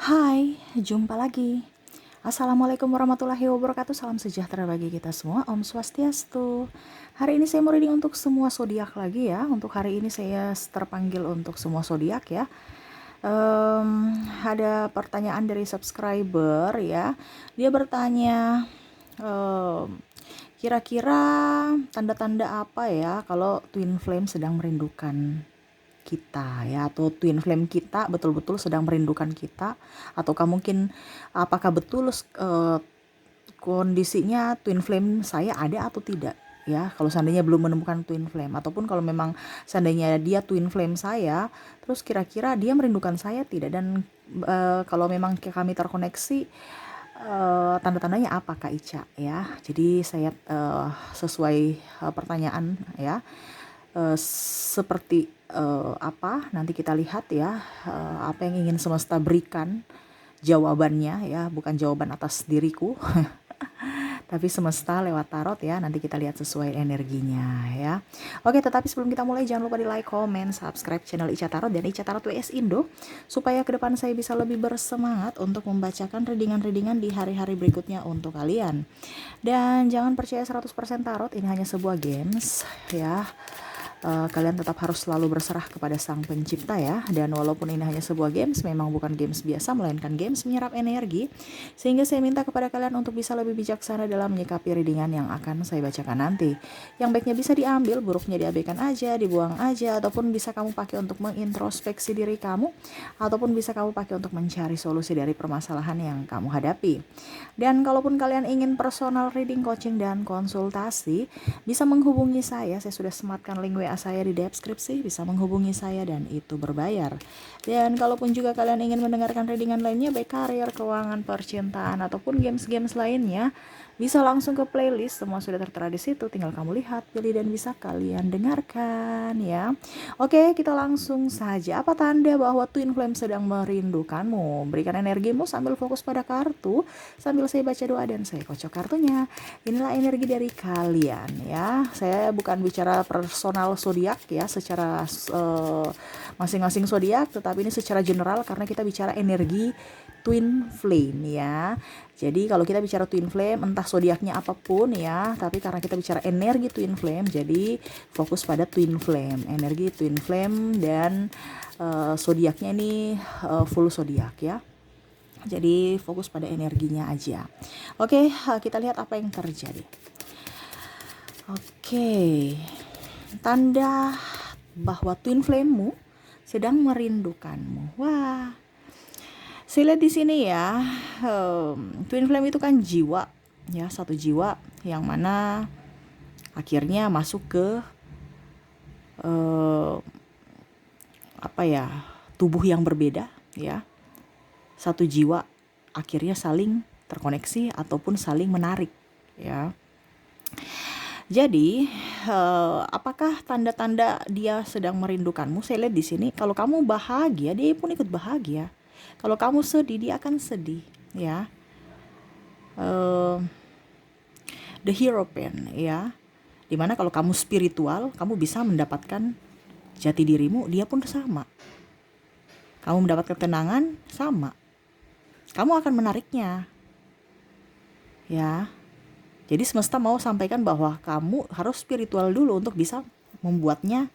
Hai, jumpa lagi. Assalamualaikum warahmatullahi wabarakatuh. Salam sejahtera bagi kita semua. Om Swastiastu. Hari ini saya mau reading untuk semua zodiak lagi ya. Untuk hari ini saya terpanggil untuk semua zodiak ya. Ada pertanyaan dari subscriber ya. Dia bertanya, kira-kira tanda-tanda apa ya kalau twin flame sedang merindukan kita ya, atau twin flame kita betul-betul sedang merindukan kita, ataukah mungkin apakah betul kondisinya twin flame saya ada atau tidak ya, kalau seandainya belum menemukan twin flame, ataupun kalau memang seandainya dia twin flame saya, terus kira-kira dia merindukan saya tidak, dan kalau memang kami terkoneksi, tanda-tandanya apa Kak Ica ya. Jadi saya sesuai pertanyaan ya, seperti apa nanti kita lihat ya, apa yang ingin semesta berikan jawabannya ya, bukan jawaban atas diriku tapi semesta lewat tarot ya, nanti kita lihat sesuai energinya ya. Oke, tetapi sebelum kita mulai jangan lupa di like, comment, subscribe channel Ica Tarot dan Ica Tarot WS Indo, supaya ke depan saya bisa lebih bersemangat untuk membacakan readingan-readingan di hari-hari berikutnya untuk kalian. Dan jangan percaya 100% tarot, ini hanya sebuah games ya. Kalian tetap harus selalu berserah kepada sang pencipta ya. Dan walaupun ini hanya sebuah games, memang bukan games biasa, melainkan games menyerap energi. Sehingga saya minta kepada kalian untuk bisa lebih bijaksana dalam menyikapi readingan yang akan saya bacakan nanti. Yang baiknya bisa diambil, buruknya diabaikan aja, dibuang aja, ataupun bisa kamu pakai untuk mengintrospeksi diri kamu, ataupun bisa kamu pakai untuk mencari solusi dari permasalahan yang kamu hadapi. Dan kalaupun kalian ingin personal reading, coaching, dan konsultasi, bisa menghubungi saya sudah sematkan link WA saya di deskripsi, bisa menghubungi saya dan itu berbayar. Dan kalaupun juga kalian ingin mendengarkan readingan lainnya, baik karir, keuangan, percintaan, ataupun games-games lainnya, bisa langsung ke playlist, semua sudah tertera di situ, tinggal kamu lihat, pilih, dan bisa kalian dengarkan ya. Oke, kita langsung saja. Apa tanda bahwa twin flame sedang merindukanmu? Berikan energimu sambil fokus pada kartu, sambil saya baca doa dan saya kocok kartunya. Inilah energi dari kalian ya. Saya bukan bicara personal zodiak ya, secara masing-masing zodiak, tetapi ini secara general karena kita bicara energi twin flame ya. Jadi kalau kita bicara twin flame, entah zodiaknya apapun ya, tapi karena kita bicara energi twin flame, jadi fokus pada twin flame, energi twin flame, dan zodiaknya ini full zodiak ya. Jadi fokus pada energinya aja. Oke, kita lihat apa yang terjadi. Oke, tanda bahwa twin flame-mu sedang merindukanmu. Wah, saya lihat di sini ya, twin flame itu kan jiwa ya, satu jiwa yang mana akhirnya masuk ke apa ya, tubuh yang berbeda ya. Satu jiwa akhirnya saling terkoneksi ataupun saling menarik ya. Jadi apakah tanda-tanda dia sedang merindukanmu? Saya lihat di sini, kalau kamu bahagia, dia pun ikut bahagia. Kalau kamu sedih, dia akan sedih ya. The Hierophant ya. Dimana kalau kamu spiritual, kamu bisa mendapatkan jati dirimu, dia pun sama. Kamu mendapat ketenangan, sama. Kamu akan menariknya ya. Jadi semesta mau sampaikan bahwa kamu harus spiritual dulu untuk bisa membuatnya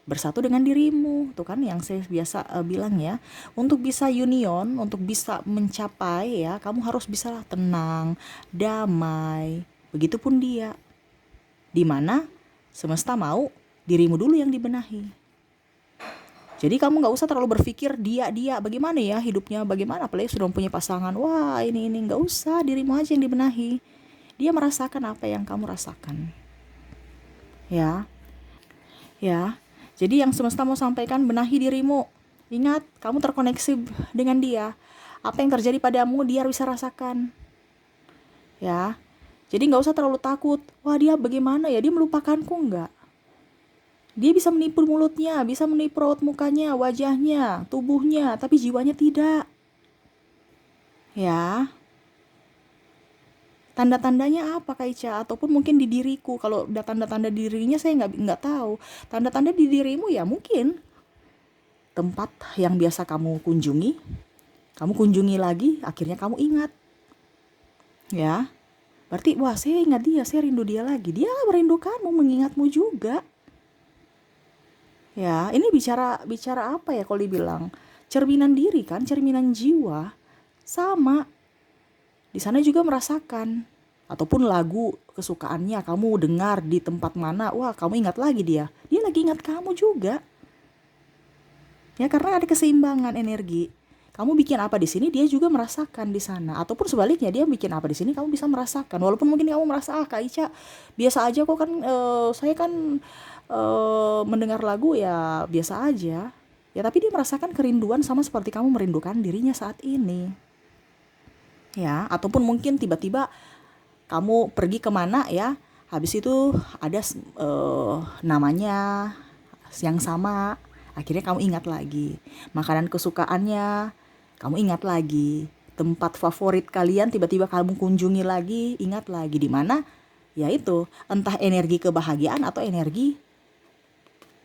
bersatu dengan dirimu. Tuh kan yang saya biasa bilang ya, untuk bisa union, untuk bisa mencapai ya, kamu harus bisa tenang, damai. Begitupun dia, dimana semesta mau dirimu dulu yang dibenahi. Jadi kamu gak usah terlalu berpikir dia bagaimana ya hidupnya, bagaimana, apalagi sudah mempunyai pasangan, wah ini gak usah, dirimu aja yang dibenahi. Dia merasakan apa yang kamu rasakan ya. Jadi yang semesta mau sampaikan, benahi dirimu. Ingat, kamu terkoneksi dengan dia. Apa yang terjadi padamu dia bisa rasakan ya. Jadi gak usah terlalu takut, wah dia bagaimana ya, dia melupakanku enggak. Dia bisa menipu mulutnya, bisa menipu raut mukanya, wajahnya, tubuhnya, tapi jiwanya tidak ya. Tanda-tandanya apa Kak Ica? Ataupun mungkin di diriku, kalau tanda-tanda di dirinya saya nggak tahu. Tanda-tanda di dirimu ya mungkin tempat yang biasa kamu kunjungi, Kamu kunjungi lagi, akhirnya kamu ingat, ya. Berarti, wah saya ingat dia, saya rindu dia lagi. Dia merindu kamu, mengingatmu juga. Ya, ini bicara bicara apa ya kalau dibilang? Cerminan diri kan, cerminan jiwa. Sama, di sana juga merasakan. Ataupun lagu kesukaannya kamu dengar di tempat mana, wah kamu ingat lagi dia. Dia lagi ingat kamu juga. Ya karena ada keseimbangan energi. Kamu bikin apa di sini, dia juga merasakan di sana. Ataupun sebaliknya, dia bikin apa di sini, kamu bisa merasakan. Walaupun mungkin kamu merasa, Kak Ica biasa aja kok kan, saya kan mendengar lagu ya biasa aja. Ya tapi dia merasakan kerinduan sama seperti kamu merindukan dirinya saat ini. Ya, ataupun mungkin tiba-tiba kamu pergi kemana ya, habis itu ada namanya yang sama, akhirnya kamu ingat lagi makanan kesukaannya, kamu ingat lagi tempat favorit kalian, tiba-tiba kamu kunjungi lagi, ingat lagi di mana, yaitu entah energi kebahagiaan atau energi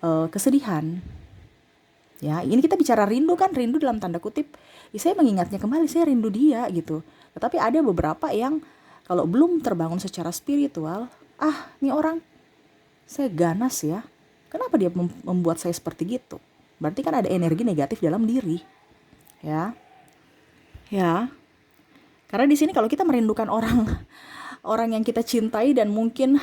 kesedihan. Ya, ini kita bicara rindu kan, rindu dalam tanda kutip, ya saya mengingatnya kembali, saya rindu dia gitu. Tetapi ada beberapa yang kalau belum terbangun secara spiritual, ini orang saya ganas ya. Kenapa dia membuat saya seperti gitu? Berarti kan ada energi negatif dalam diri, ya. Ya, karena di sini kalau kita merindukan orang orang yang kita cintai dan mungkin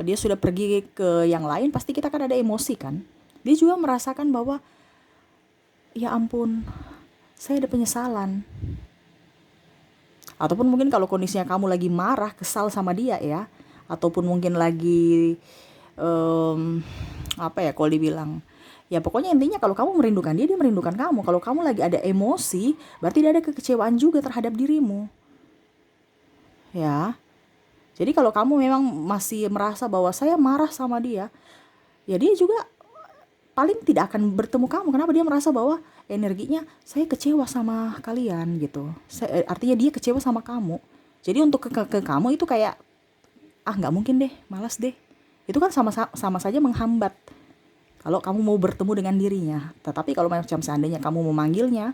dia sudah pergi ke yang lain, pasti kita kan ada emosi kan. Dia juga merasakan bahwa ya ampun, saya ada penyesalan. Ataupun mungkin kalau kondisinya kamu lagi marah, kesal sama dia ya, ataupun mungkin lagi apa ya kalau dibilang, ya pokoknya intinya kalau kamu merindukan dia, dia merindukan kamu. Kalau kamu lagi ada emosi, berarti dia ada kekecewaan juga terhadap dirimu, ya. Jadi kalau kamu memang masih merasa bahwa saya marah sama dia, ya dia juga paling tidak akan bertemu kamu. Kenapa? Dia merasa bahwa energinya, saya kecewa sama kalian gitu. Artinya dia kecewa sama kamu. Jadi untuk ke kamu itu kayak, nggak mungkin deh, malas deh. Itu kan sama saja menghambat kalau kamu mau bertemu dengan dirinya. Tetapi kalau macam seandainya kamu memanggilnya,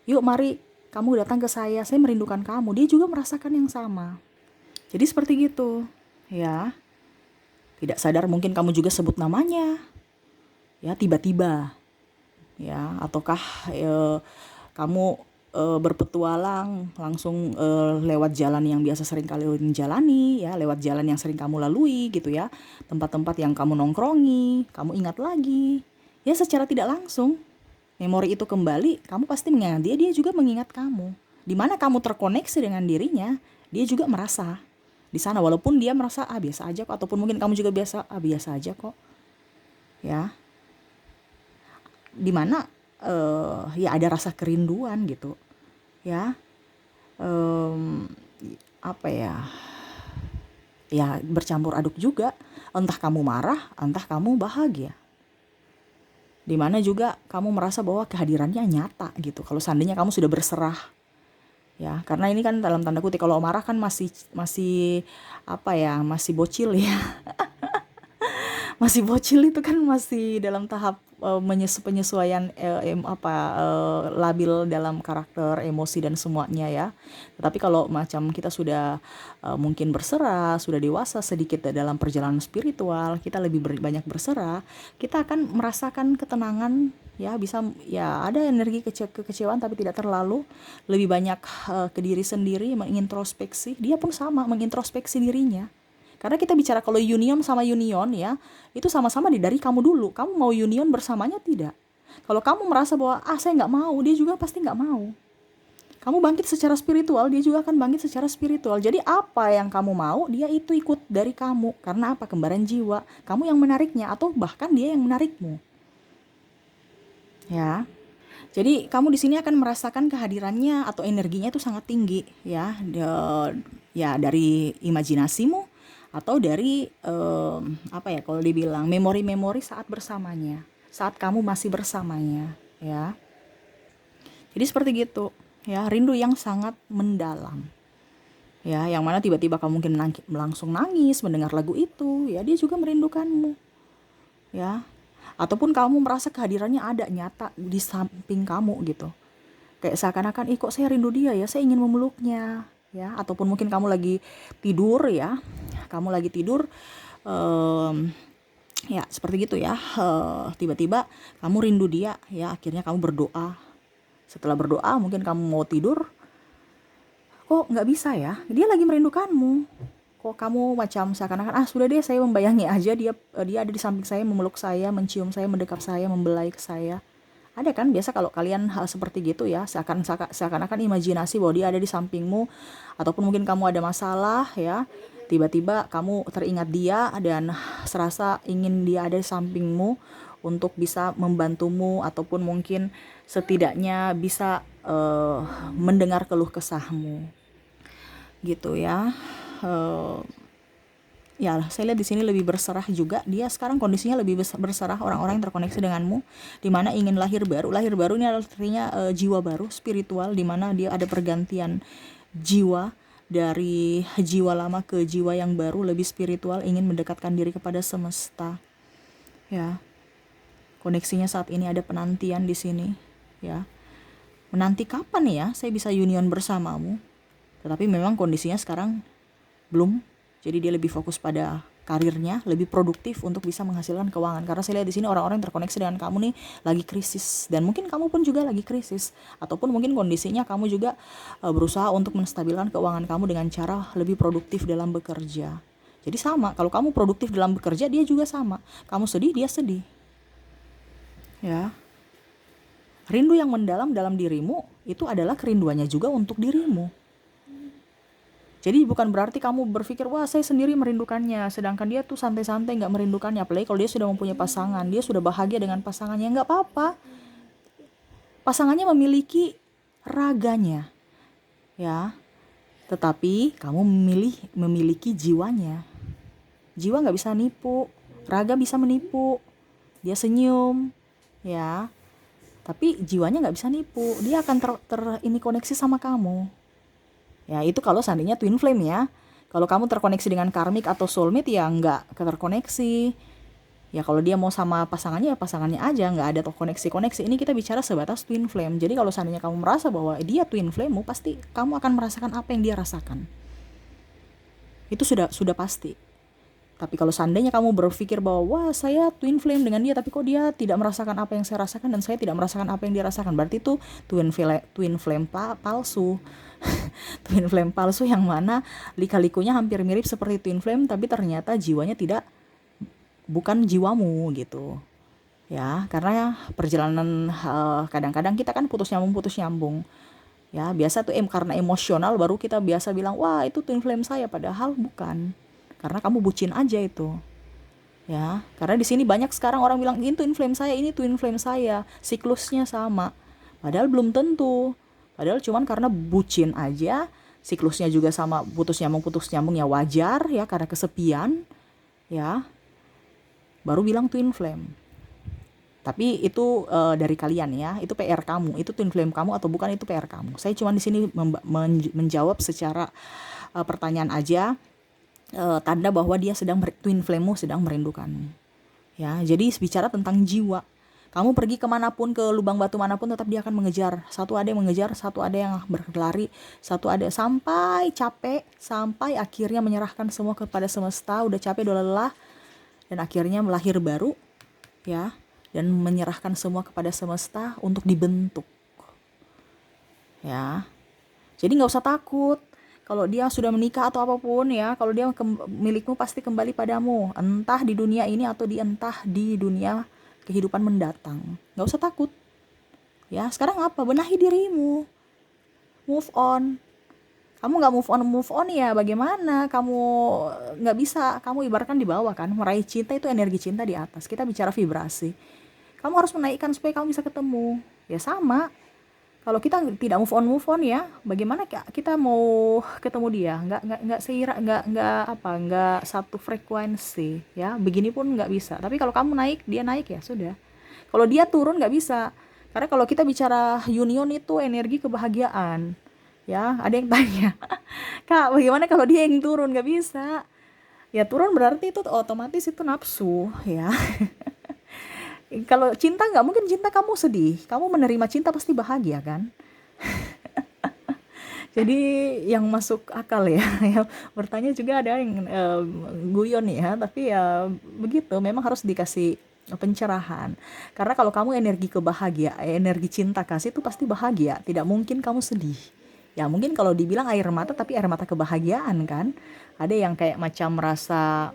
yuk mari kamu datang ke saya merindukan kamu, dia juga merasakan yang sama. Jadi seperti gitu, ya. Tidak sadar mungkin kamu juga sebut namanya, ya tiba-tiba, ya. Ataukah kamu berpetualang langsung lewat jalan yang biasa sering kalian jalani, ya, lewat jalan yang sering kamu lalui gitu ya, tempat-tempat yang kamu nongkrongi, kamu ingat lagi, ya secara tidak langsung memori itu kembali, kamu pasti mengingat dia, dia juga mengingat kamu. Di mana kamu terkoneksi dengan dirinya, dia juga merasa di sana, walaupun dia merasa biasa aja kok, ataupun mungkin kamu juga biasa aja kok, ya. Di mana ya ada rasa kerinduan gitu, ya. Apa ya, ya bercampur aduk juga, entah kamu marah, entah kamu bahagia. Dimana juga kamu merasa bahwa kehadirannya nyata gitu, kalau seandainya kamu sudah berserah, ya. Karena ini kan dalam tanda kutip, kalau marah kan masih apa ya, masih bocil ya. Masih bocil itu kan masih dalam tahap penyesuaian labil dalam karakter, emosi dan semuanya ya. Tetapi kalau macam kita sudah mungkin berserah, sudah dewasa sedikit dalam perjalanan spiritual, kita lebih banyak berserah, kita akan merasakan ketenangan, ya. Bisa ya ada energi kekecewaan tapi tidak terlalu, lebih banyak ke diri sendiri, mengintrospeksi. Dia pun sama mengintrospeksi dirinya. Karena kita bicara kalau union sama union ya, itu sama-sama dari kamu dulu. Kamu mau union bersamanya tidak? Kalau kamu merasa bahwa saya nggak mau, dia juga pasti nggak mau. Kamu bangkit secara spiritual, dia juga akan bangkit secara spiritual. Jadi apa yang kamu mau, dia itu ikut dari kamu. Karena apa? Kembaran jiwa. Kamu yang menariknya atau bahkan dia yang menarikmu. Ya. Jadi kamu di sini akan merasakan kehadirannya atau energinya itu sangat tinggi ya. Ya dari imajinasimu atau dari apa ya kalau dibilang memori-memori saat bersamanya, saat kamu masih bersamanya, ya. Jadi seperti gitu, ya, rindu yang sangat mendalam, ya, yang mana tiba-tiba kamu mungkin langsung nangis mendengar lagu itu, ya, dia juga merindukanmu, ya. Ataupun kamu merasa kehadirannya ada nyata di samping kamu gitu. kayak seakan-akan, ih kok saya rindu dia ya, saya ingin memeluknya, ya. Ataupun mungkin kamu lagi tidur ya, kamu lagi tidur, em, ya seperti gitu ya, tiba-tiba kamu rindu dia, ya akhirnya kamu berdoa. Setelah berdoa mungkin kamu mau tidur, kok nggak bisa ya, dia lagi merindukanmu. Kok kamu macam seakan-akan, sudah deh saya membayangi aja dia ada di samping saya, memeluk saya, mencium saya, mendekap saya, membelai ke saya. Ada kan biasa kalau kalian hal seperti gitu ya, seakan-akan imajinasi bahwa dia ada di sampingmu. Ataupun mungkin kamu ada masalah ya, tiba-tiba kamu teringat dia dan serasa ingin dia ada di sampingmu untuk bisa membantumu, ataupun mungkin setidaknya bisa mendengar keluh kesahmu gitu ya. Eh, Ya, saya lihat di sini lebih berserah juga. Dia sekarang kondisinya lebih berserah, orang-orang yang terkoneksi denganmu, di mana ingin lahir baru. Lahir baru ini artinya jiwa baru, spiritual, di mana dia ada pergantian jiwa dari jiwa lama ke jiwa yang baru, lebih spiritual, ingin mendekatkan diri kepada semesta. Ya, koneksinya saat ini ada penantian di sini. Ya, menanti kapan ya saya bisa union bersamamu? Tetapi memang kondisinya sekarang belum. Jadi dia lebih fokus pada karirnya, lebih produktif untuk bisa menghasilkan keuangan. Karena saya lihat di sini orang-orang yang terkoneksi dengan kamu nih lagi krisis, dan mungkin kamu pun juga lagi krisis, ataupun mungkin kondisinya kamu juga berusaha untuk menstabilkan keuangan kamu dengan cara lebih produktif dalam bekerja. Jadi sama, kalau kamu produktif dalam bekerja, dia juga sama. Kamu sedih, dia sedih. Ya, rindu yang mendalam dalam dirimu itu adalah kerinduannya juga untuk dirimu. Jadi bukan berarti kamu berpikir, wah saya sendiri merindukannya, sedangkan dia tuh santai-santai nggak merindukannya. Apalagi kalau dia sudah mempunyai pasangan, dia sudah bahagia dengan pasangannya, nggak apa-apa. Pasangannya memiliki raganya, ya. Tetapi kamu memiliki jiwanya. Jiwa nggak bisa nipu, raga bisa menipu. Dia senyum, ya. Tapi jiwanya nggak bisa nipu. Dia akan ini koneksi sama kamu. Ya itu kalau seandainya twin flame ya. Kalau kamu terkoneksi dengan karmik atau soulmate ya nggak terkoneksi. Ya kalau dia mau sama pasangannya ya pasangannya aja, nggak ada koneksi-koneksi. Ini kita bicara sebatas twin flame. Jadi kalau seandainya kamu merasa bahwa dia twin flame, pasti kamu akan merasakan apa yang dia rasakan. Itu sudah pasti. Tapi kalau seandainya kamu berpikir bahwa wah saya twin flame dengan dia, tapi kok dia tidak merasakan apa yang saya rasakan dan saya tidak merasakan apa yang dia rasakan, berarti itu twin flame palsu. Twin flame palsu yang mana lika-likunya hampir mirip seperti twin flame, tapi ternyata jiwanya bukan jiwamu gitu. Ya, karena perjalanan kadang-kadang kita kan putus nyambung. Ya, biasa tuh karena emosional baru kita biasa bilang, "Wah, itu twin flame saya," padahal bukan. Karena kamu bucin aja itu. Ya, karena di sini banyak sekarang orang bilang, "Ini twin flame saya, ini twin flame saya." Siklusnya sama. Padahal belum tentu. Padahal cuman karena bucin aja, siklusnya juga sama, putus nyambung ya wajar ya, karena kesepian ya, baru bilang twin flame. Tapi itu dari kalian ya, itu PR kamu, itu twin flame kamu atau bukan, itu PR kamu. Saya cuma di sini menjawab secara pertanyaan aja, tanda bahwa dia twin flame-mu sedang merindukanmu. Ya, jadi bicara tentang jiwa. Kamu pergi kemanapun, ke lubang batu manapun, tetap dia akan mengejar. Satu ada yang mengejar, satu ada yang berlari, satu ada sampai capek, sampai akhirnya menyerahkan semua kepada semesta. Udah capek, udah lelah, dan akhirnya melahir baru, ya, dan menyerahkan semua kepada semesta untuk dibentuk. Ya, jadi nggak usah takut. Kalau dia sudah menikah atau apapun ya, kalau dia milikmu pasti kembali padamu, entah di dunia ini atau entah di dunia kehidupan mendatang. Gak usah takut. Ya, sekarang apa? Benahi dirimu. Move on. Kamu gak move on ya bagaimana? Kamu gak bisa, kamu ibaratkan di bawah kan. Meraih cinta itu energi cinta di atas. Kita bicara vibrasi. Kamu harus menaikkan supaya kamu bisa ketemu. Ya sama. Kalau kita tidak move on ya, bagaimana kita mau ketemu dia? Nggak satu frekuensi ya. Begini pun nggak bisa. Tapi kalau kamu naik, dia naik ya sudah. Kalau dia turun nggak bisa. Karena kalau kita bicara union itu energi kebahagiaan. Ya, ada yang tanya, Kak, bagaimana kalau dia yang turun? Nggak bisa. Ya turun berarti itu otomatis itu nafsu ya. Kalau cinta nggak mungkin cinta kamu sedih, kamu menerima cinta pasti bahagia kan. Jadi yang masuk akal ya, yang bertanya juga ada yang guyon ya, tapi ya begitu, memang harus dikasih pencerahan. Karena kalau kamu energi energi cinta kasih itu pasti bahagia, tidak mungkin kamu sedih. Ya mungkin kalau dibilang air mata, tapi air mata kebahagiaan kan. Ada yang kayak macam merasa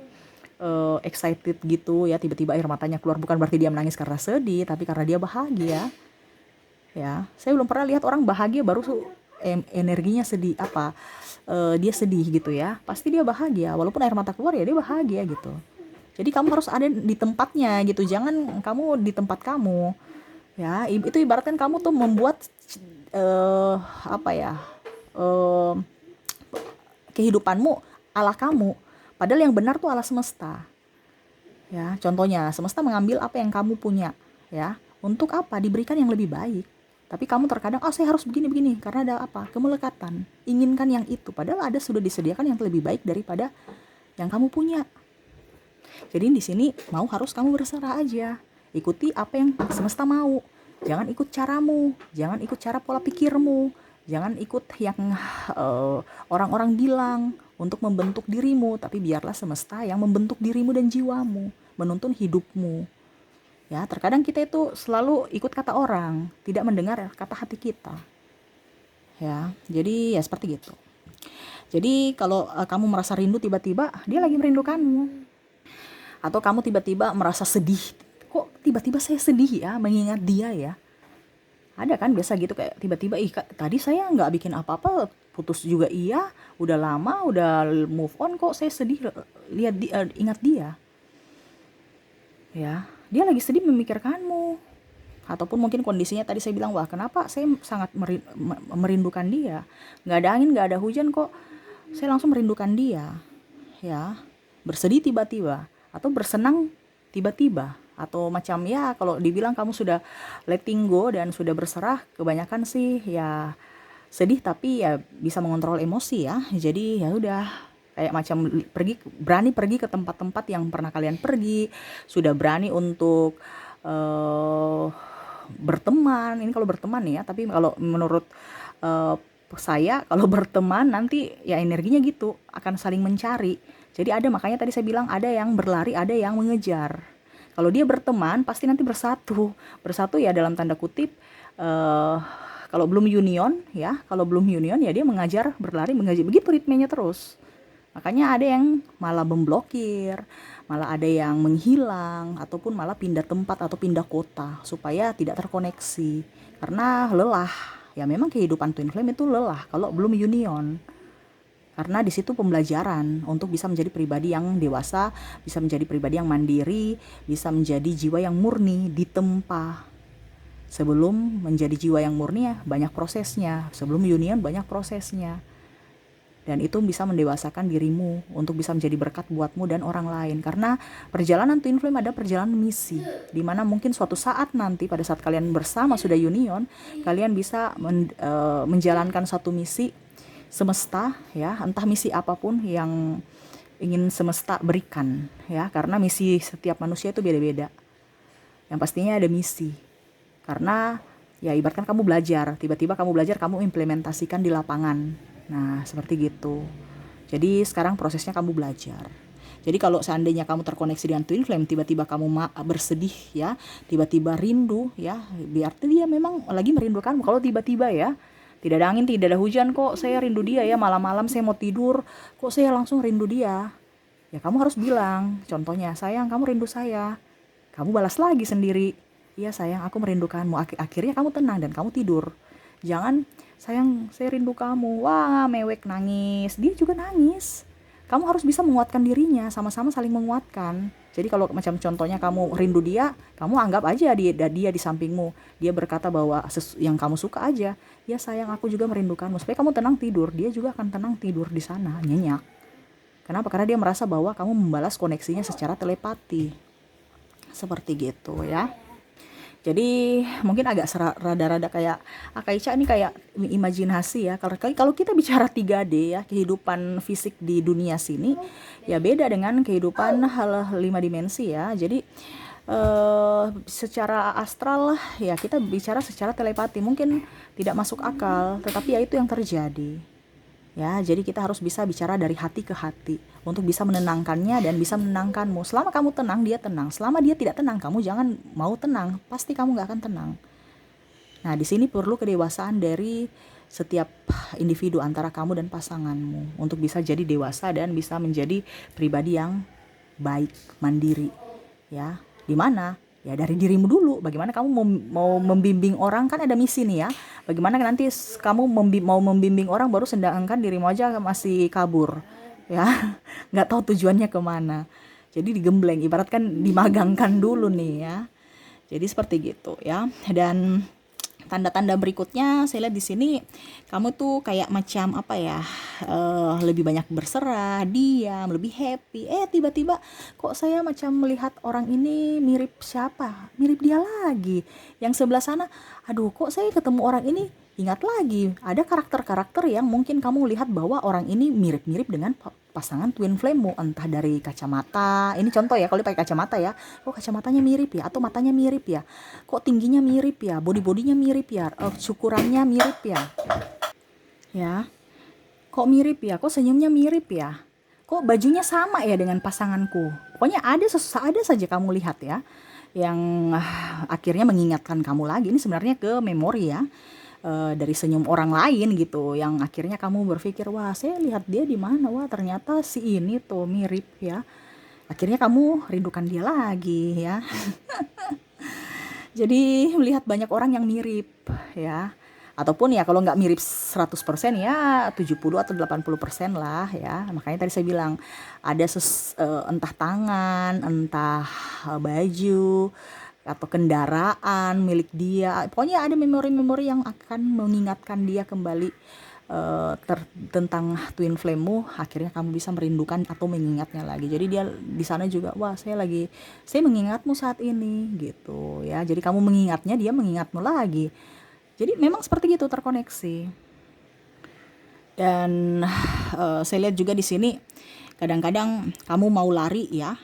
excited gitu ya, tiba-tiba air matanya keluar, bukan berarti dia menangis karena sedih, tapi karena dia bahagia. Ya saya belum pernah lihat orang bahagia baru energinya sedih apa, dia sedih gitu ya, pasti dia bahagia walaupun air mata keluar ya dia bahagia gitu. Jadi kamu harus ada di tempatnya gitu, jangan kamu di tempat kamu ya. Itu ibaratkan kamu tuh membuat apa ya, eh, kehidupanmu ala kamu, padahal yang benar tuh ala semesta ya. Contohnya semesta mengambil apa yang kamu punya ya, untuk apa, diberikan yang lebih baik. Tapi kamu terkadang, oh saya harus begini-begini, karena ada apa, kemelekatan, inginkan yang itu, padahal ada sudah disediakan yang lebih baik daripada yang kamu punya. Jadi di sini mau harus kamu berserah aja, ikuti apa yang semesta mau, jangan ikut caramu, jangan ikut cara pola pikirmu, jangan ikut yang orang-orang bilang untuk membentuk dirimu, tapi biarlah semesta yang membentuk dirimu dan jiwamu, menuntun hidupmu. Ya, terkadang kita itu selalu ikut kata orang, tidak mendengar kata hati kita. Ya, jadi ya seperti gitu. Jadi kalau kamu merasa rindu tiba-tiba, dia lagi merindukanmu. Atau kamu tiba-tiba merasa sedih, kok tiba-tiba saya sedih ya, mengingat dia ya. Ada kan biasa gitu, kayak tiba-tiba, ih Kak, tadi saya nggak bikin apa-apa, putus juga iya, udah lama, udah move on, kok saya sedih lihat ingat dia. Ya, dia lagi sedih memikirkanmu. Ataupun mungkin kondisinya tadi saya bilang, wah kenapa saya sangat merindukan dia, nggak ada angin, nggak ada hujan, kok saya langsung merindukan dia. Ya, bersedih tiba-tiba, atau bersenang tiba-tiba, atau macam ya kalau dibilang kamu sudah letting go dan sudah berserah, kebanyakan sih ya sedih, tapi ya bisa mengontrol emosi ya. Jadi ya udah, kayak macam berani pergi ke tempat-tempat yang pernah kalian pergi, sudah berani untuk berteman. Ini kalau berteman ya, tapi kalau menurut saya kalau berteman nanti ya energinya gitu akan saling mencari. Jadi ada, makanya tadi saya bilang ada yang berlari, ada yang mengejar. Kalau dia berteman pasti nanti bersatu ya, dalam tanda kutip. Kalau belum union ya, ya dia mengajar, berlari, mengajar, begitu ritmenya terus. Makanya ada yang malah memblokir, malah ada yang menghilang, ataupun malah pindah tempat atau pindah kota supaya tidak terkoneksi. Karena lelah. Ya memang kehidupan twin flame itu lelah kalau belum union. Karena di situ pembelajaran untuk bisa menjadi pribadi yang dewasa, bisa menjadi pribadi yang mandiri, bisa menjadi jiwa yang murni ditempa. Sebelum menjadi jiwa yang murni ya banyak prosesnya, sebelum union banyak prosesnya. Dan itu bisa mendewasakan dirimu untuk bisa menjadi berkat buatmu dan orang lain. Karena perjalanan twin flame ada perjalanan misi, dimana mungkin suatu saat nanti pada saat kalian bersama sudah union, kalian bisa menjalankan satu misi semesta ya, entah misi apapun yang ingin semesta berikan ya. Karena misi setiap manusia itu beda-beda, yang pastinya ada misi. Karena ya ibaratkan kamu belajar, tiba-tiba kamu belajar, kamu implementasikan di lapangan. Nah seperti gitu. Jadi sekarang prosesnya kamu belajar. Jadi kalau seandainya kamu terkoneksi dengan twin flame, tiba-tiba kamu bersedih ya, tiba-tiba rindu ya, berarti dia memang lagi merindukanmu. Kalau tiba-tiba ya, tidak ada angin, tidak ada hujan, kok saya rindu dia ya, malam-malam saya mau tidur, kok saya langsung rindu dia. Ya kamu harus bilang, contohnya, sayang kamu rindu saya. Kamu balas lagi sendiri, iya sayang aku merindukanmu. Akhirnya kamu tenang dan kamu tidur. Jangan, sayang saya rindu kamu, wah mewek, nangis, dia juga nangis. Kamu harus bisa menguatkan dirinya, sama-sama saling menguatkan. Jadi kalau macam contohnya kamu rindu dia, kamu anggap aja dia di sampingmu, dia berkata bahwa yang kamu suka aja, ya sayang aku juga merindukanmu, supaya kamu tenang tidur, dia juga akan tenang tidur di sana, nyenyak. Kenapa? Karena dia merasa bahwa kamu membalas koneksinya secara telepati. Seperti gitu ya. Jadi mungkin agak rada-rada kayak Kak Ica ini kayak imajinasi ya. Kalau kita bicara 3D ya, kehidupan fisik di dunia sini ya beda dengan kehidupan hal 5 dimensi ya. Jadi secara astral lah ya, kita bicara secara telepati, mungkin tidak masuk akal, tetapi ya itu yang terjadi. Ya, jadi kita harus bisa bicara dari hati ke hati untuk bisa menenangkannya dan bisa menenangkanmu. Selama kamu tenang, dia tenang. Selama dia tidak tenang, kamu jangan mau tenang. Pasti kamu nggak akan tenang. Nah, di sini perlu kedewasaan dari setiap individu antara kamu dan pasanganmu untuk bisa jadi dewasa dan bisa menjadi pribadi yang baik, mandiri. Ya, di mana? Ya dari dirimu dulu. Bagaimana kamu mau membimbing orang, kan ada misi nih ya. Bagaimana nanti kamu mau membimbing orang baru sedangkan dirimu aja masih kabur. Ya, nggak tahu tujuannya kemana. Jadi digembleng, ibaratkan dimagangkan dulu nih ya. Jadi seperti gitu ya. Dan tanda-tanda berikutnya saya lihat di sini, kamu tuh kayak macam apa ya, lebih banyak berserah, diam, lebih happy. Tiba-tiba kok saya macam melihat orang ini mirip siapa, mirip dia lagi. Yang sebelah sana, aduh kok saya ketemu orang ini, ingat lagi ada karakter-karakter yang mungkin kamu lihat bahwa orang ini mirip-mirip dengan pasangan twin flame-mu, entah dari kacamata. Ini contoh ya, kalau pakai kacamata ya, kok kacamatanya mirip ya, atau matanya mirip ya, kok tingginya mirip ya, body-bodinya mirip ya, syukurannya mirip ya, ya, kok mirip ya, kok senyumnya mirip ya, kok bajunya sama ya dengan pasanganku. Pokoknya ada saja kamu lihat ya, yang akhirnya mengingatkan kamu lagi. Ini sebenarnya ke memori ya, dari senyum orang lain gitu, yang akhirnya kamu berpikir, wah saya lihat dia di mana, wah ternyata si ini tuh mirip ya. Akhirnya kamu rindukan dia lagi ya. Jadi melihat banyak orang yang mirip ya. Ataupun ya kalau nggak mirip 100% ya 70 atau 80% lah ya. Makanya tadi saya bilang ada entah tangan, entah baju atau kendaraan milik dia. Pokoknya ada memori-memori yang akan mengingatkan dia kembali tentang twin flame-mu. Akhirnya kamu bisa merindukan atau mengingatnya lagi. Jadi dia di sana juga, wah saya mengingatmu saat ini gitu ya. Jadi kamu mengingatnya, dia mengingatmu lagi. Jadi memang seperti itu, terkoneksi. Dan saya lihat juga di sini kadang-kadang kamu mau lari ya,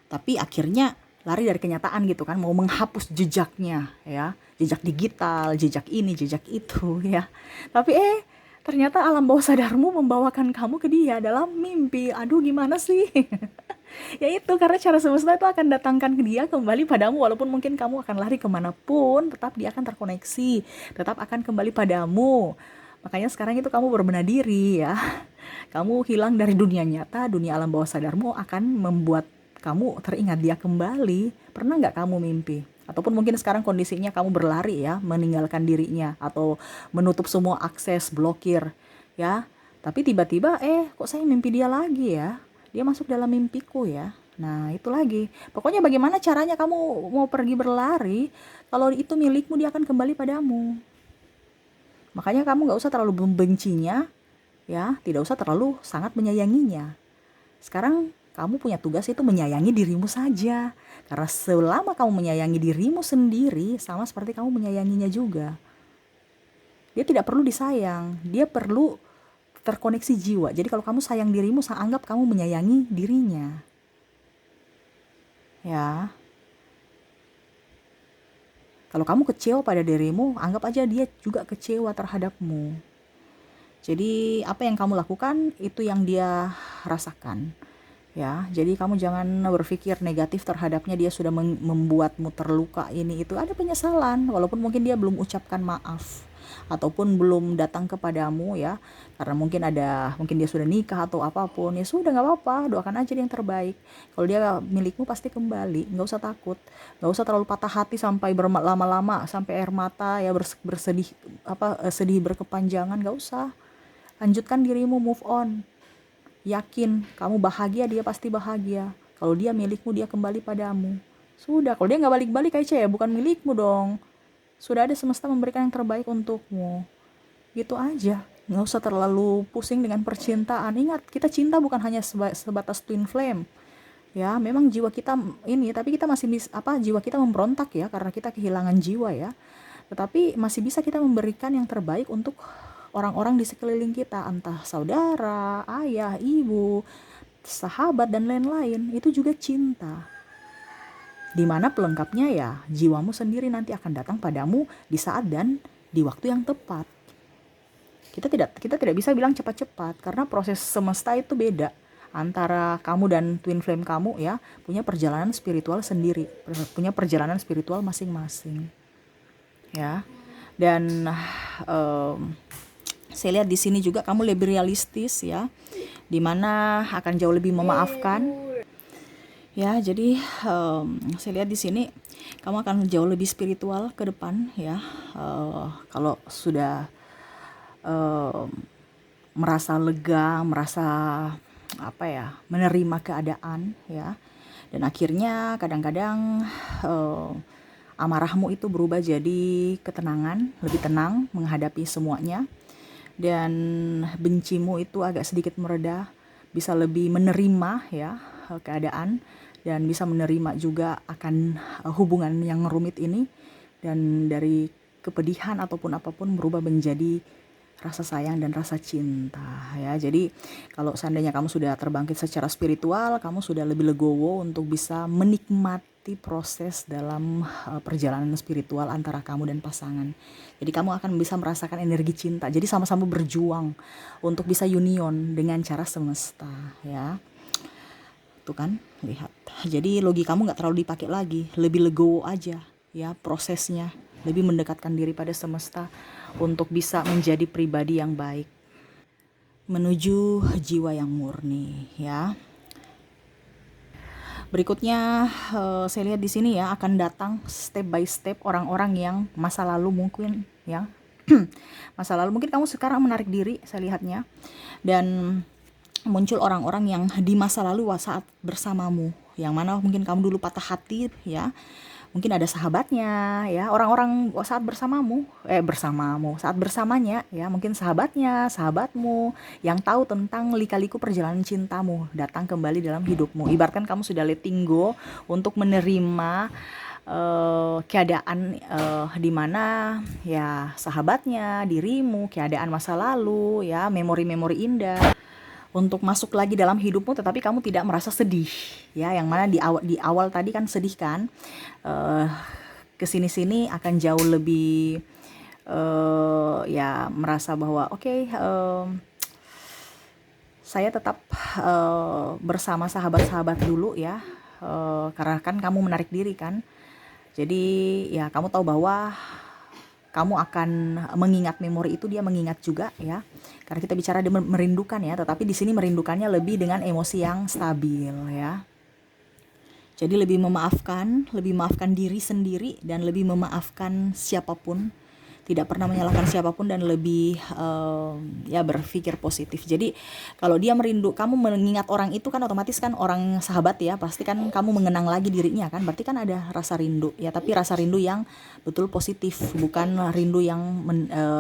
tapi akhirnya lari dari kenyataan gitu kan, mau menghapus jejaknya ya, jejak digital, jejak ini, jejak itu ya. Tapi ternyata alam bawah sadarmu membawakan kamu ke dia dalam mimpi. Aduh gimana sih? Ya itu, karena cara semesta itu akan datangkan ke dia kembali padamu, walaupun mungkin kamu akan lari kemanapun, tetap dia akan terkoneksi, tetap akan kembali padamu. Makanya sekarang itu kamu berbenah diri ya. Kamu hilang dari dunia nyata, dunia alam bawah sadarmu akan membuat kamu teringat dia kembali. Pernah nggak kamu mimpi? Ataupun mungkin sekarang kondisinya kamu berlari ya, meninggalkan dirinya, atau menutup semua akses, blokir ya. Tapi tiba-tiba kok saya mimpi dia lagi ya, dia masuk dalam mimpiku ya. Nah itu lagi, pokoknya bagaimana caranya kamu mau pergi berlari, kalau itu milikmu dia akan kembali padamu. Makanya kamu gak usah terlalu membencinya ya, tidak usah terlalu sangat menyayanginya. Sekarang kamu punya tugas itu menyayangi dirimu saja, karena selama kamu menyayangi dirimu sendiri, sama seperti kamu menyayanginya juga. Dia tidak perlu disayang, dia perlu terkoneksi jiwa. Jadi kalau kamu sayang dirimu, anggap kamu menyayangi dirinya ya. Kalau kamu kecewa pada dirimu, anggap aja dia juga kecewa terhadapmu. Jadi apa yang kamu lakukan, itu yang dia rasakan ya. Jadi kamu jangan berpikir negatif terhadapnya, dia sudah membuatmu terluka, ini itu. Ada penyesalan walaupun mungkin dia belum ucapkan maaf ataupun belum datang kepadamu ya, karena mungkin dia sudah nikah atau apapun. Ya sudah, nggak apa-apa, doakan aja dia yang terbaik. Kalau dia milikmu pasti kembali, nggak usah takut, nggak usah terlalu patah hati sampai berlama-lama, sampai air mata ya, bersedih sedih berkepanjangan. Nggak usah, lanjutkan dirimu, move on. Yakin kamu bahagia, dia pasti bahagia. Kalau dia milikmu, dia kembali padamu. Sudah, kalau dia nggak balik-balik aja ya bukan milikmu dong. Sudah ada semesta memberikan yang terbaik untukmu. Gitu aja. Nggak usah terlalu pusing dengan percintaan. Ingat, kita cinta bukan hanya sebatas twin flame. Ya, memang jiwa kita ini, tapi kita masih jiwa kita memberontak ya, karena kita kehilangan jiwa ya. Tetapi masih bisa kita memberikan yang terbaik untuk orang-orang di sekeliling kita, entah saudara, ayah, ibu, sahabat, dan lain-lain. Itu juga cinta Dimana pelengkapnya ya jiwamu sendiri nanti akan datang padamu di saat dan di waktu yang tepat. Kita tidak bisa bilang cepat-cepat karena proses semesta itu beda antara kamu dan twin flame kamu ya, punya perjalanan spiritual sendiri, punya perjalanan spiritual masing-masing ya. Dan saya lihat di sini juga kamu lebih realistis ya, dimana akan jauh lebih memaafkan ya. Jadi saya lihat di sini kamu akan jauh lebih spiritual ke depan ya. Kalau sudah merasa lega, merasa menerima keadaan ya, dan akhirnya kadang-kadang amarahmu itu berubah jadi ketenangan, lebih tenang menghadapi semuanya, dan bencimu itu agak sedikit mereda, bisa lebih menerima ya keadaan, dan bisa menerima juga akan hubungan yang rumit ini, dan dari kepedihan ataupun apapun berubah menjadi rasa sayang dan rasa cinta ya. Jadi kalau seandainya kamu sudah terbangkit secara spiritual, kamu sudah lebih legowo untuk bisa menikmati proses dalam perjalanan spiritual antara kamu dan pasangan. Jadi kamu akan bisa merasakan energi cinta. Jadi sama-sama berjuang untuk bisa union dengan cara semesta ya. Tuh kan, lihat. Jadi logi kamu gak terlalu dipakai lagi, lebih legowo aja ya prosesnya, lebih mendekatkan diri pada semesta untuk bisa menjadi pribadi yang baik, menuju jiwa yang murni ya. Berikutnya saya lihat di sini ya, akan datang step by step orang-orang yang masa lalu mungkin ya. Masa lalu mungkin kamu sekarang menarik diri, saya lihatnya, dan muncul orang-orang yang di masa lalu saat bersamamu, yang mana mungkin kamu dulu patah hati ya. Mungkin ada sahabatnya ya, orang-orang saat saat bersamanya ya, mungkin sahabatnya, sahabatmu yang tahu tentang lika-liku perjalanan cintamu datang kembali dalam hidupmu. Ibaratkan kamu sudah letting go untuk menerima keadaan di mana ya sahabatnya, dirimu, keadaan masa lalu ya, memori-memori indah untuk masuk lagi dalam hidupmu, tetapi kamu tidak merasa sedih ya, yang mana di awal tadi kan sedih kan, kesini-sini akan jauh lebih ya merasa bahwa saya tetap bersama sahabat-sahabat dulu ya, karena kan kamu menarik diri kan, jadi ya kamu tahu bahwa kamu akan mengingat memori itu, dia mengingat juga ya. Karena kita bicara dia merindukan ya, tetapi di sini merindukannya lebih dengan emosi yang stabil ya. Jadi lebih memaafkan diri sendiri dan lebih memaafkan siapapun, tidak pernah menyalahkan siapapun, dan lebih ya berpikir positif. Jadi kalau dia kamu mengingat orang itu kan otomatis kan orang sahabat ya, pasti kan kamu mengenang lagi dirinya kan, berarti kan ada rasa rindu ya, tapi rasa rindu yang betul positif, bukan rindu yang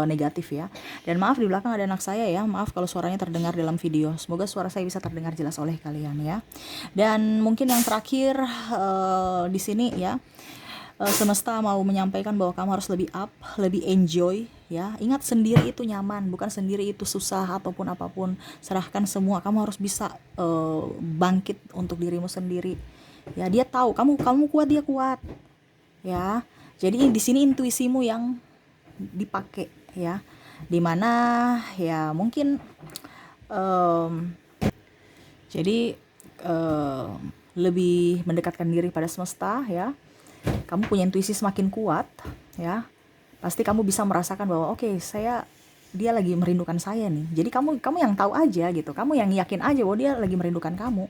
negatif ya. Dan maaf di belakang ada anak saya ya, maaf kalau suaranya terdengar dalam video, semoga suara saya bisa terdengar jelas oleh kalian ya. Dan mungkin yang terakhir di sini ya, semesta mau menyampaikan bahwa kamu harus lebih up, lebih enjoy ya. Ingat, sendiri itu nyaman, bukan sendiri itu susah ataupun apapun. Serahkan semua, kamu harus bisa bangkit untuk dirimu sendiri ya. Dia tahu kamu kuat, dia kuat ya. Jadi di sini intuisimu yang dipakai ya, dimana ya mungkin jadi lebih mendekatkan diri pada semesta ya. Kamu punya intuisi semakin kuat ya, pasti kamu bisa merasakan bahwa dia lagi merindukan saya nih. Jadi kamu yang tahu aja gitu, kamu yang yakin aja bahwa dia lagi merindukan kamu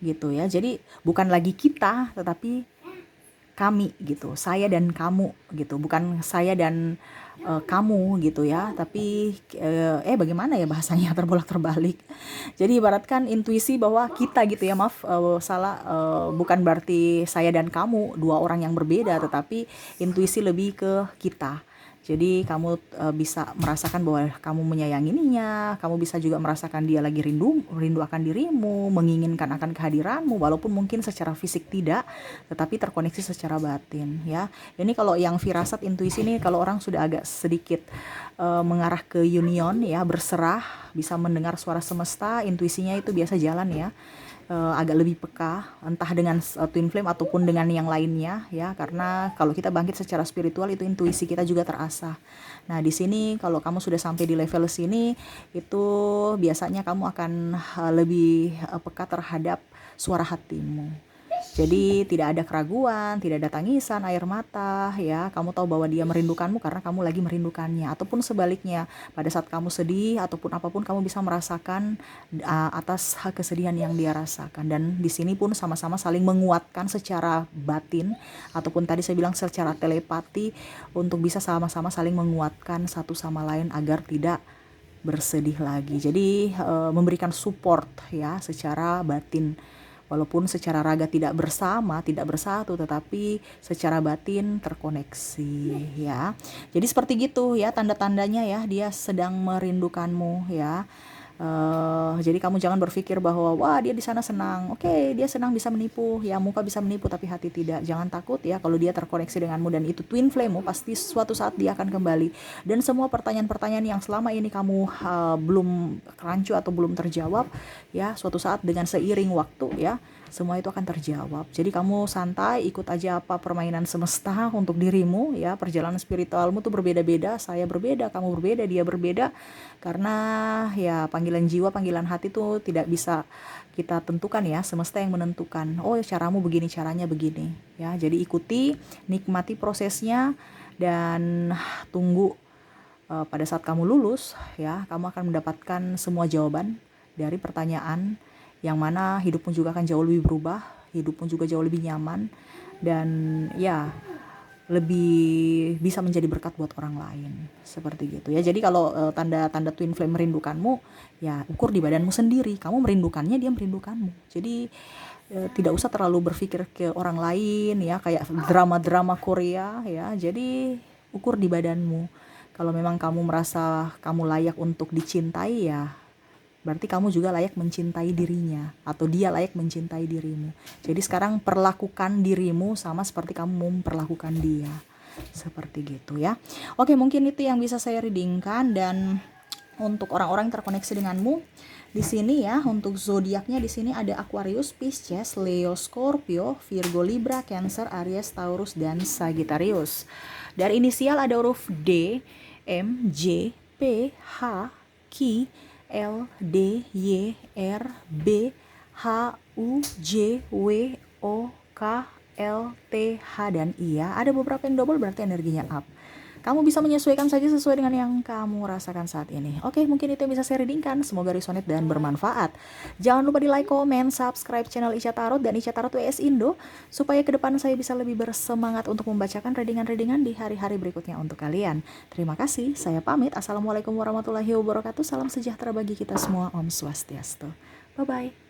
gitu ya. Jadi bukan lagi kita, tetapi kami gitu, saya dan kamu gitu, bukan saya dan kamu gitu ya, tapi bagaimana ya bahasanya, terbolak-terbalik. Jadi ibaratkan intuisi bahwa kita gitu ya, maaf salah, bukan berarti saya dan kamu dua orang yang berbeda, tetapi intuisi lebih ke kita. Jadi kamu bisa merasakan bahwa kamu menyayanginya, kamu bisa juga merasakan dia lagi rindu akan dirimu, menginginkan akan kehadiranmu, walaupun mungkin secara fisik tidak, tetapi terkoneksi secara batin ya. Ini kalau yang firasat intuisi ini, kalau orang sudah agak sedikit mengarah ke union ya, berserah, bisa mendengar suara semesta, intuisinya itu biasa jalan ya. agak lebih peka, entah dengan twin flame ataupun dengan yang lainnya ya, karena kalau kita bangkit secara spiritual itu intuisi kita juga terasah. Nah di sini kalau kamu sudah sampai di level sini itu biasanya kamu akan lebih peka terhadap suara hatimu. Jadi tidak ada keraguan, tidak ada tangisan, air mata ya. Kamu tahu bahwa dia merindukanmu karena kamu lagi merindukannya. Ataupun sebaliknya, pada saat kamu sedih ataupun apapun kamu bisa merasakan atas kesedihan yang dia rasakan. Dan di sini pun sama-sama saling menguatkan secara batin ataupun tadi saya bilang secara telepati untuk bisa sama-sama saling menguatkan satu sama lain agar tidak bersedih lagi. Jadi memberikan support ya secara batin. Walaupun secara raga tidak bersama, tidak bersatu, tetapi secara batin terkoneksi ya. Jadi seperti gitu ya tanda-tandanya ya, dia sedang merindukanmu ya. Jadi kamu jangan berpikir bahwa wah dia di sana senang, oke dia senang bisa menipu ya, muka bisa menipu tapi hati tidak. Jangan takut ya kalau dia terkoneksi denganmu dan itu twin flame-mu, pasti suatu saat dia akan kembali. Dan semua pertanyaan-pertanyaan yang selama ini kamu belum rancu atau belum terjawab ya, suatu saat dengan seiring waktu ya semua itu akan terjawab. Jadi kamu santai, ikut aja apa permainan semesta untuk dirimu ya. Perjalanan spiritualmu tuh berbeda-beda, saya berbeda, kamu berbeda, dia berbeda. Karena ya panggilan jiwa, panggilan hati tuh tidak bisa kita tentukan ya, semesta yang menentukan. Oh, caramu begini, caranya begini ya. Jadi ikuti, nikmati prosesnya dan tunggu pada saat kamu lulus ya, kamu akan mendapatkan semua jawaban dari pertanyaan yang mana hidupmu juga akan jauh lebih berubah, hidupmu juga jauh lebih nyaman dan ya lebih bisa menjadi berkat buat orang lain seperti gitu ya. Jadi kalau tanda-tanda twin flame merindukanmu ya ukur di badanmu sendiri, kamu merindukannya, dia merindukanmu. Jadi tidak usah terlalu berpikir ke orang lain ya, kayak drama-drama Korea ya. Jadi ukur di badanmu. Kalau memang kamu merasa kamu layak untuk dicintai ya berarti kamu juga layak mencintai dirinya atau dia layak mencintai dirimu. Jadi sekarang perlakukan dirimu sama seperti kamu memperlakukan dia. Seperti gitu ya. Oke, mungkin itu yang bisa saya readingkan. Dan untuk orang-orang yang terkoneksi denganmu di sini ya, untuk zodiaknya di sini ada Aquarius, Pisces, Leo, Scorpio, Virgo, Libra, Cancer, Aries, Taurus dan Sagittarius. Dari inisial ada huruf D, M, J, P, H, Q, L, D, Y, R, B, H, U, J, W, O, K, L, T, H, dan I ya. Ada beberapa yang double berarti energinya up. Kamu bisa menyesuaikan saja sesuai dengan yang kamu rasakan saat ini. Oke, mungkin itu yang bisa saya readingkan. Semoga resonate dan bermanfaat. Jangan lupa di like, comment, subscribe channel Ica Tarot dan Ica Tarot WS Indo supaya ke depan saya bisa lebih bersemangat untuk membacakan readingan-readingan di hari-hari berikutnya untuk kalian. Terima kasih, saya pamit. Assalamualaikum warahmatullahi wabarakatuh. Salam sejahtera bagi kita semua. Om Swastiastu. Bye-bye.